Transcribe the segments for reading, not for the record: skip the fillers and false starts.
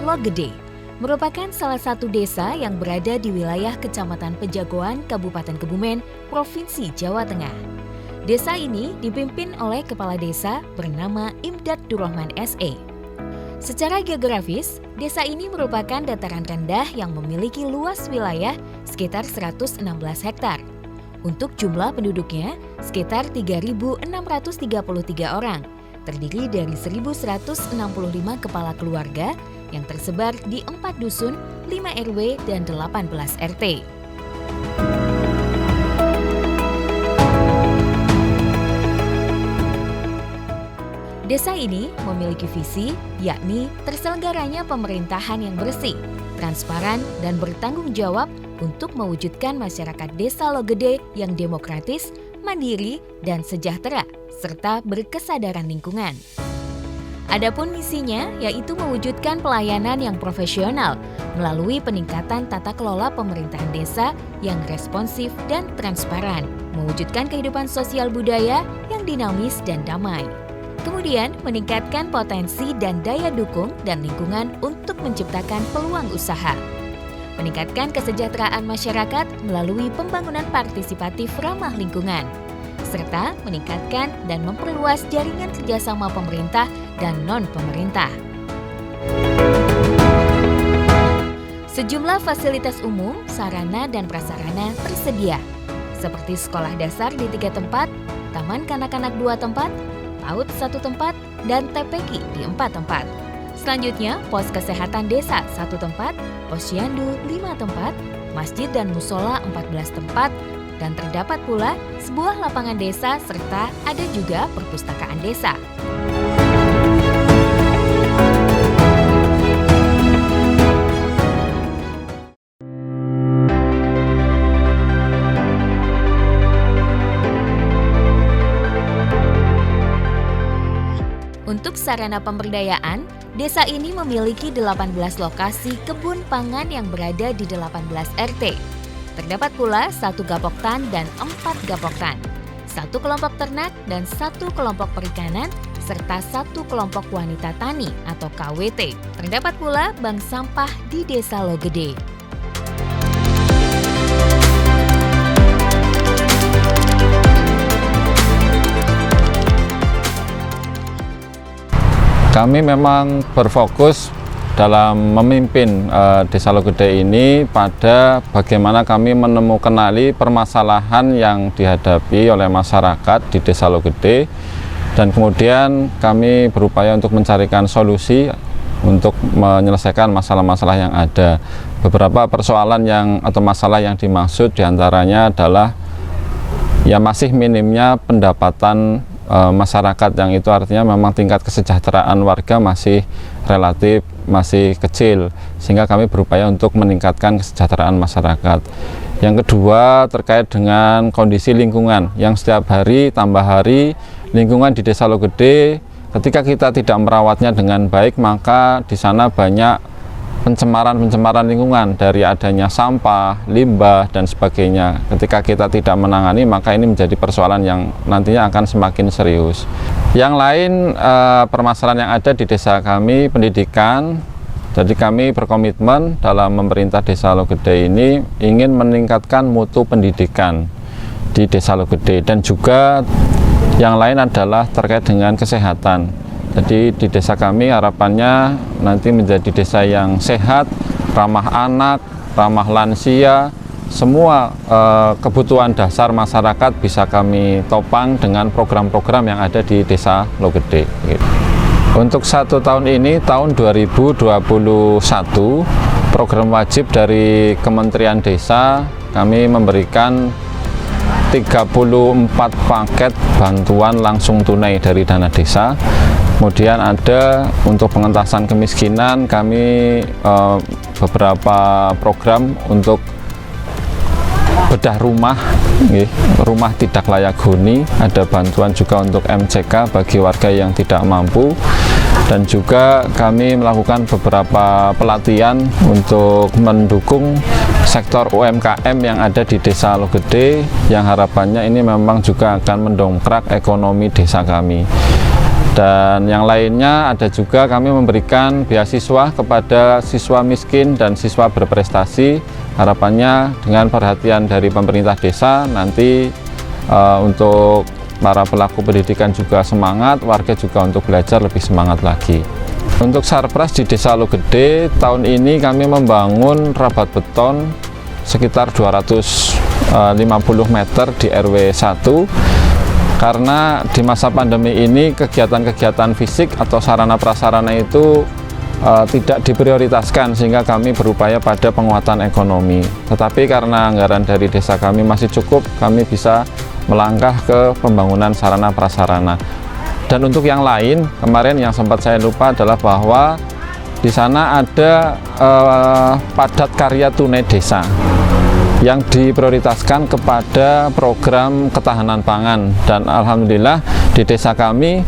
Logede merupakan salah satu desa yang berada di wilayah Kecamatan Pejagoan, Kabupaten Kebumen, Provinsi Jawa Tengah. Desa ini dipimpin oleh Kepala Desa bernama Imdad Durrahman SE. Secara geografis, desa ini merupakan dataran rendah yang memiliki luas wilayah sekitar 116 hektar. Untuk jumlah penduduknya sekitar 3.633 orang, terdiri dari 1.165 kepala keluarga yang tersebar di 4 dusun, 5 RW, dan 18 RT. Desa ini memiliki visi, yakni terselenggaranya pemerintahan yang bersih, transparan, dan bertanggung jawab untuk mewujudkan masyarakat Desa Logede yang demokratis, mandiri, dan sejahtera, serta berkesadaran lingkungan. Adapun misinya yaitu mewujudkan pelayanan yang profesional melalui peningkatan tata kelola pemerintahan desa yang responsif dan transparan, mewujudkan kehidupan sosial budaya yang dinamis dan damai. Kemudian meningkatkan potensi dan daya dukung dan lingkungan untuk menciptakan peluang usaha. Meningkatkan kesejahteraan masyarakat melalui pembangunan partisipatif ramah lingkungan, serta meningkatkan dan memperluas jaringan kerjasama pemerintah dan non-pemerintah. Sejumlah fasilitas umum, sarana dan prasarana tersedia, seperti sekolah dasar di 3 tempat, taman kanak-kanak 2 tempat, PAUD 1 tempat, dan TPQ di 4 tempat. Selanjutnya, pos kesehatan desa 1 tempat, posyandu 5 tempat, masjid dan musola 14 tempat, dan terdapat pula sebuah lapangan desa serta ada juga perpustakaan desa. Untuk sarana pemberdayaan, desa ini memiliki 18 lokasi kebun pangan yang berada di 18 RT. Terdapat pula 1 gapoktan dan 4 gapoktan, 1 kelompok ternak dan 1 kelompok perikanan, serta 1 kelompok wanita tani atau KWT. Terdapat pula bank sampah di Desa Logede. Kami memang berfokus dalam memimpin Desa Logede ini pada bagaimana kami menemukan permasalahan yang dihadapi oleh masyarakat di Desa Logede, dan kemudian kami berupaya untuk mencarikan solusi untuk menyelesaikan masalah-masalah yang ada. Beberapa persoalan atau masalah yang dimaksud diantaranya adalah ya masih minimnya pendapatan masyarakat, yang itu artinya memang tingkat kesejahteraan warga masih relatif masih kecil, sehingga kami berupaya untuk meningkatkan kesejahteraan masyarakat. Yang kedua terkait dengan kondisi lingkungan yang setiap hari tambah hari, lingkungan di Desa Logede ketika kita tidak merawatnya dengan baik, maka di sana banyak pencemaran lingkungan dari adanya sampah, limbah, dan sebagainya. Ketika kita tidak menangani, maka ini menjadi persoalan yang nantinya akan semakin serius. Yang lain, permasalahan yang ada di desa kami, pendidikan. Jadi kami berkomitmen dalam memerintah Desa Logede ini ingin meningkatkan mutu pendidikan di Desa Logede, dan juga yang lain adalah terkait dengan kesehatan. Jadi di desa kami harapannya nanti menjadi desa yang sehat, ramah anak, ramah lansia, semua kebutuhan dasar masyarakat bisa kami topang dengan program-program yang ada di Desa Logede. Untuk 1 tahun ini, tahun 2021, program wajib dari Kementerian Desa kami memberikan 34 paket bantuan langsung tunai dari dana desa. Kemudian ada untuk pengentasan kemiskinan, kami beberapa program untuk bedah rumah, rumah tidak layak huni, ada bantuan juga untuk MCK bagi warga yang tidak mampu, dan juga kami melakukan beberapa pelatihan untuk mendukung sektor UMKM yang ada di Desa Logede, yang harapannya ini memang juga akan mendongkrak ekonomi desa kami. Dan yang lainnya ada juga kami memberikan beasiswa kepada siswa miskin dan siswa berprestasi. Harapannya dengan perhatian dari pemerintah desa nanti untuk para pelaku pendidikan juga semangat, warga juga untuk belajar lebih semangat lagi. Untuk sarpras di Desa Logede tahun ini kami membangun rabat beton sekitar 250 meter di RW 1. Karena di masa pandemi ini kegiatan-kegiatan fisik atau sarana prasarana itu tidak diprioritaskan, sehingga kami berupaya pada penguatan ekonomi. Tetapi karena anggaran dari desa kami masih cukup, kami bisa melangkah ke pembangunan sarana prasarana. Dan untuk yang lain, kemarin yang sempat saya lupa adalah bahwa di sana ada padat karya tunai desa yang diprioritaskan kepada program ketahanan pangan. Dan alhamdulillah di desa kami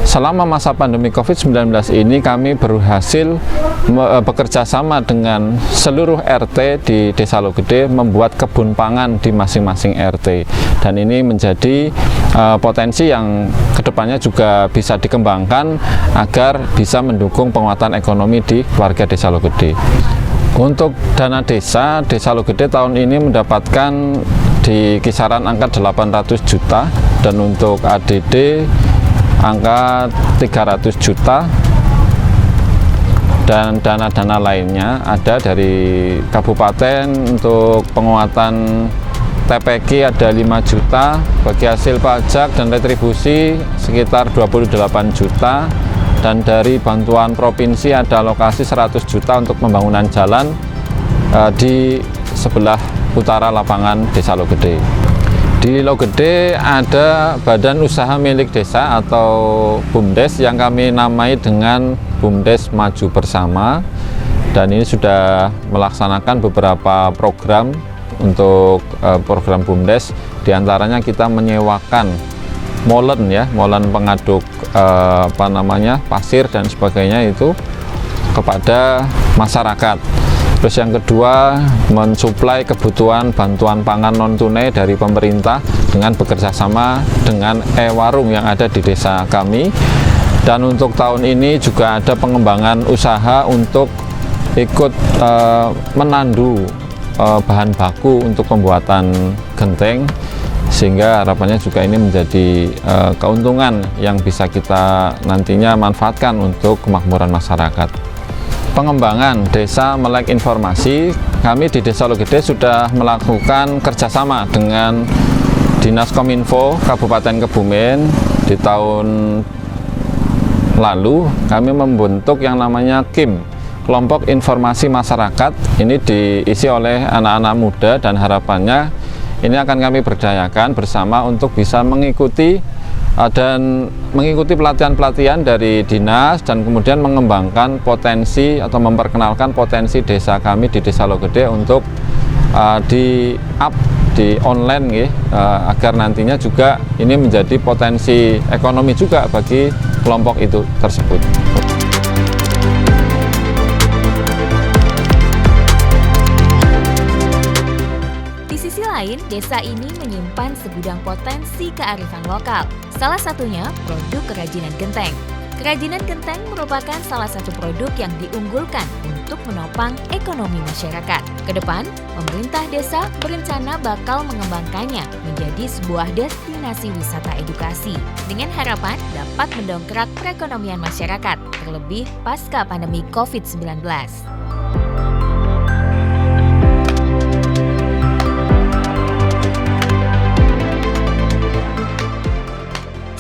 selama masa pandemi COVID-19 ini kami berhasil bekerja sama dengan seluruh RT di Desa Logede membuat kebun pangan di masing-masing RT. Dan ini menjadi potensi yang kedepannya juga bisa dikembangkan agar bisa mendukung penguatan ekonomi di warga Desa Logede. Untuk dana desa, Desa Logede tahun ini mendapatkan di kisaran angka 800 juta dan untuk ADD angka 300 juta dan dana-dana lainnya ada dari kabupaten. Untuk penguatan TPQ ada 5 juta, bagi hasil pajak dan retribusi sekitar 28 juta. Dan dari bantuan provinsi ada alokasi 100 juta untuk pembangunan jalan di sebelah utara lapangan Desa Logede. Di Logede ada badan usaha milik desa atau BUMDes yang kami namai dengan BUMDes Maju Bersama, dan ini sudah melaksanakan beberapa program untuk program BUMDes. Di antaranya kita menyewakan molen ya, molen pengaduk pasir dan sebagainya itu kepada masyarakat. Terus yang kedua, mensuplai kebutuhan bantuan pangan non tunai dari pemerintah dengan bekerja sama dengan e-warung yang ada di desa kami. Dan untuk tahun ini juga ada pengembangan usaha untuk ikut menandu bahan baku untuk pembuatan genteng, sehingga harapannya juga ini menjadi keuntungan yang bisa kita nantinya manfaatkan untuk kemakmuran masyarakat. Pengembangan desa melek informasi, kami di Desa Logede sudah melakukan kerjasama dengan Dinas Kominfo Kabupaten Kebumen. Di tahun lalu kami membentuk yang namanya KIM, Kelompok Informasi Masyarakat. Ini diisi oleh anak-anak muda dan harapannya ini akan kami berdayakan bersama untuk bisa mengikuti pelatihan-pelatihan dari dinas dan kemudian mengembangkan potensi atau memperkenalkan potensi desa kami di Desa Logede untuk di-up di online agar nantinya juga ini menjadi potensi ekonomi juga bagi kelompok itu tersebut. Desa ini menyimpan segudang potensi kearifan lokal. Salah satunya produk kerajinan genteng. Kerajinan genteng merupakan salah satu produk yang diunggulkan untuk menopang ekonomi masyarakat. Kedepan, pemerintah desa berencana bakal mengembangkannya menjadi sebuah destinasi wisata edukasi dengan harapan dapat mendongkrak perekonomian masyarakat, terlebih pasca pandemi COVID-19.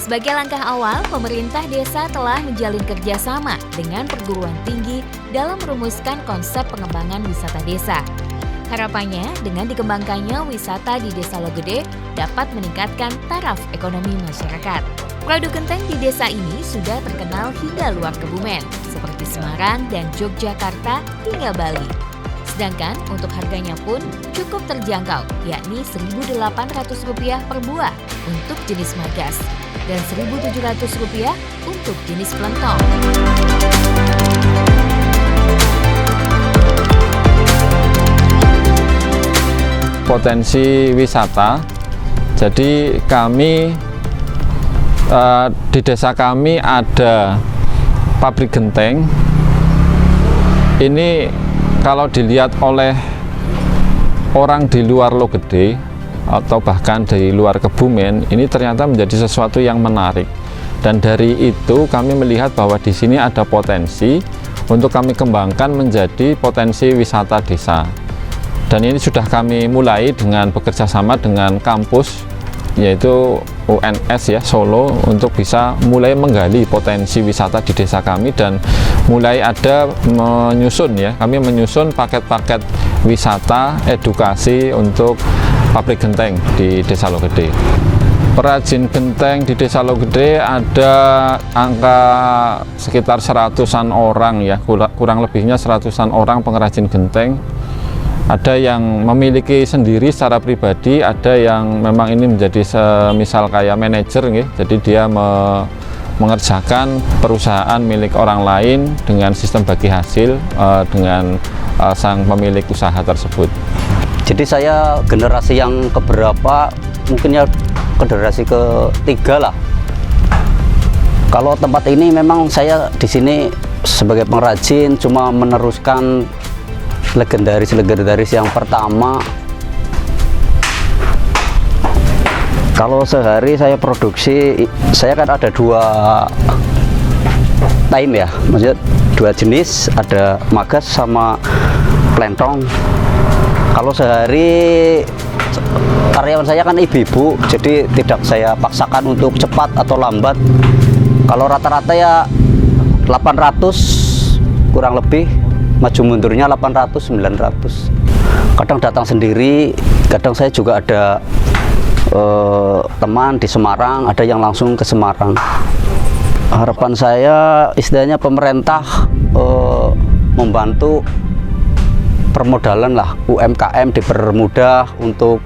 Sebagai langkah awal, pemerintah desa telah menjalin kerjasama dengan perguruan tinggi dalam merumuskan konsep pengembangan wisata desa. Harapannya, dengan dikembangkannya wisata di Desa Logede dapat meningkatkan taraf ekonomi masyarakat. Produk genteng di desa ini sudah terkenal hingga luar Kebumen, seperti Semarang dan Yogyakarta hingga Bali. Sedangkan untuk harganya pun cukup terjangkau, yakni Rp1.800 per buah untuk jenis magas dan Rp1.700 untuk jenis pelentong. Potensi wisata, jadi kami Di desa kami ada pabrik genteng. Ini kalau dilihat oleh orang di luar Logede atau bahkan dari luar Kebumen, ini ternyata menjadi sesuatu yang menarik. Dan dari itu kami melihat bahwa di sini ada potensi untuk kami kembangkan menjadi potensi wisata desa. Dan ini sudah kami mulai dengan bekerja sama dengan kampus, yaitu UNS ya Solo, untuk bisa mulai menggali potensi wisata di desa kami dan mulai ada kami menyusun paket-paket wisata edukasi untuk pabrik genteng di Desa Logede. Perajin genteng di Desa Logede ada angka sekitar 100-an orang ya, kurang lebihnya 100-an orang pengrajin genteng. Ada yang memiliki sendiri secara pribadi, ada yang memang ini menjadi semisal kayak manajer gitu. Jadi dia mengerjakan perusahaan milik orang lain dengan sistem bagi hasil dengan sang pemilik usaha tersebut. Jadi saya generasi yang keberapa, mungkin ya generasi ketiga lah. Kalau tempat ini memang saya di sini sebagai pengrajin cuma meneruskan legendaris yang pertama. Kalau sehari saya produksi, saya kan ada 2 time ya, maksudnya 2 jenis, ada magas sama plentong. Kalau sehari karyawan saya kan ibu-ibu, jadi tidak saya paksakan untuk cepat atau lambat. Kalau rata-rata ya 800 kurang lebih, maju mundurnya 800-900. Kadang datang sendiri, kadang saya juga ada teman di Semarang, ada yang langsung ke Semarang. Harapan saya istilahnya pemerintah membantu permodalan lah, UMKM dipermudah untuk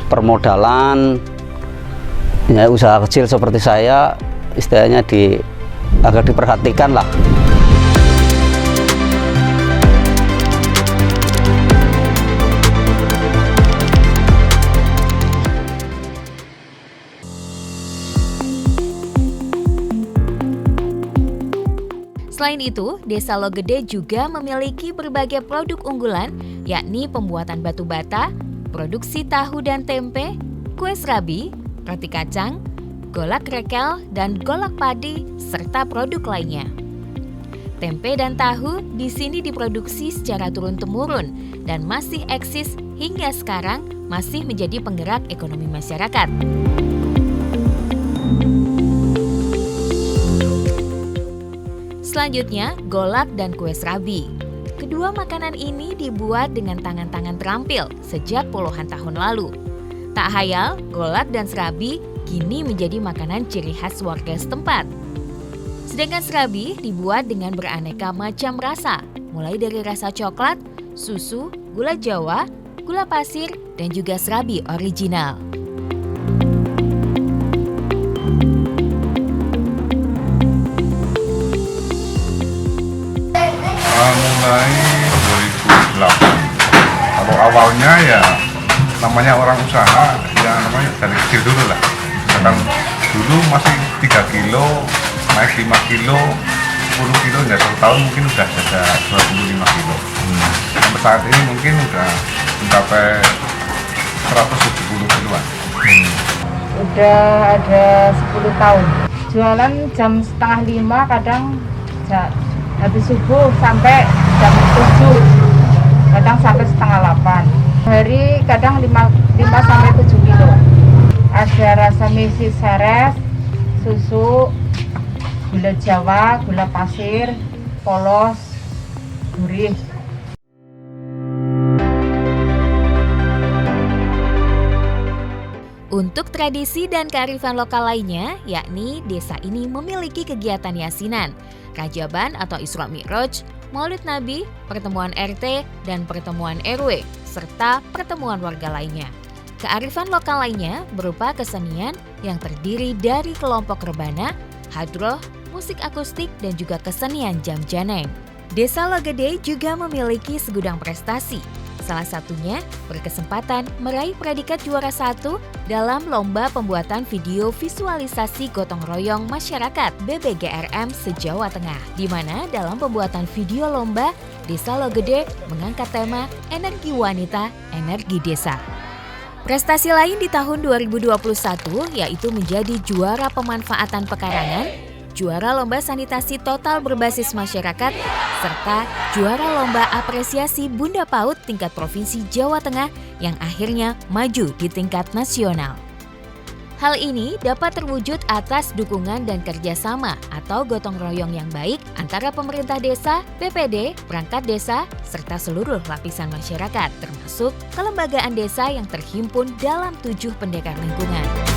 permodalan ya, usaha kecil seperti saya istilahnya agar diperhatikan lah. Selain itu, Desa Logede juga memiliki berbagai produk unggulan, yakni pembuatan batu bata, produksi tahu dan tempe, kue serabi, roti kacang, golak rekel, dan golak padi, serta produk lainnya. Tempe dan tahu di sini diproduksi secara turun-temurun dan masih eksis hingga sekarang, masih menjadi penggerak ekonomi masyarakat. Selanjutnya, golak dan kue serabi. Kedua makanan ini dibuat dengan tangan-tangan terampil sejak puluhan tahun lalu. Tak hayal, golak dan serabi kini menjadi makanan ciri khas warga setempat. Sedangkan serabi dibuat dengan beraneka macam rasa, mulai dari rasa coklat, susu, gula Jawa, gula pasir, dan juga serabi original. Mulai 2008. Kalau awalnya ya namanya orang usaha, ya namanya dari kecil dulu lah. Kadang dulu masih 3 kilo, naik 5 kilo, 10 kilo, ya 1 tahun mungkin udah ada 25 kilo. Sampai saat ini mungkin udah mencapai 170 kiloan. Udah ada 10 tahun. Jualan jam 4:30, kadang habis subuh sampai jam 7, kadang sampai 7:30. Hari kadang 5-7 kilo. Ada rasa misi seres, susu, gula Jawa, gula pasir, polos, gurih. Untuk tradisi dan kearifan lokal lainnya, yakni desa ini memiliki kegiatan yasinan, kajaban atau Isra Mi'raj, Maulid Nabi, pertemuan RT, dan pertemuan RW, serta pertemuan warga lainnya. Kearifan lokal lainnya berupa kesenian yang terdiri dari kelompok rebana, hadroh, musik akustik, dan juga kesenian jam janeng. Desa Logede juga memiliki segudang prestasi. salah satunya berkesempatan meraih predikat juara 1 dalam Lomba Pembuatan Video Visualisasi Gotong Royong Masyarakat BBGRM se-Jawa Tengah, di mana dalam pembuatan video lomba, Desa Logede mengangkat tema Energi Wanita, Energi Desa. Prestasi lain di tahun 2021 yaitu menjadi juara pemanfaatan pekarangan, juara lomba sanitasi total berbasis masyarakat, serta juara lomba apresiasi Bunda PAUD tingkat Provinsi Jawa Tengah yang akhirnya maju di tingkat nasional. Hal ini dapat terwujud atas dukungan dan kerjasama atau gotong royong yang baik antara pemerintah desa, BPD, perangkat desa, serta seluruh lapisan masyarakat, termasuk kelembagaan desa yang terhimpun dalam 7 pendekar lingkungan.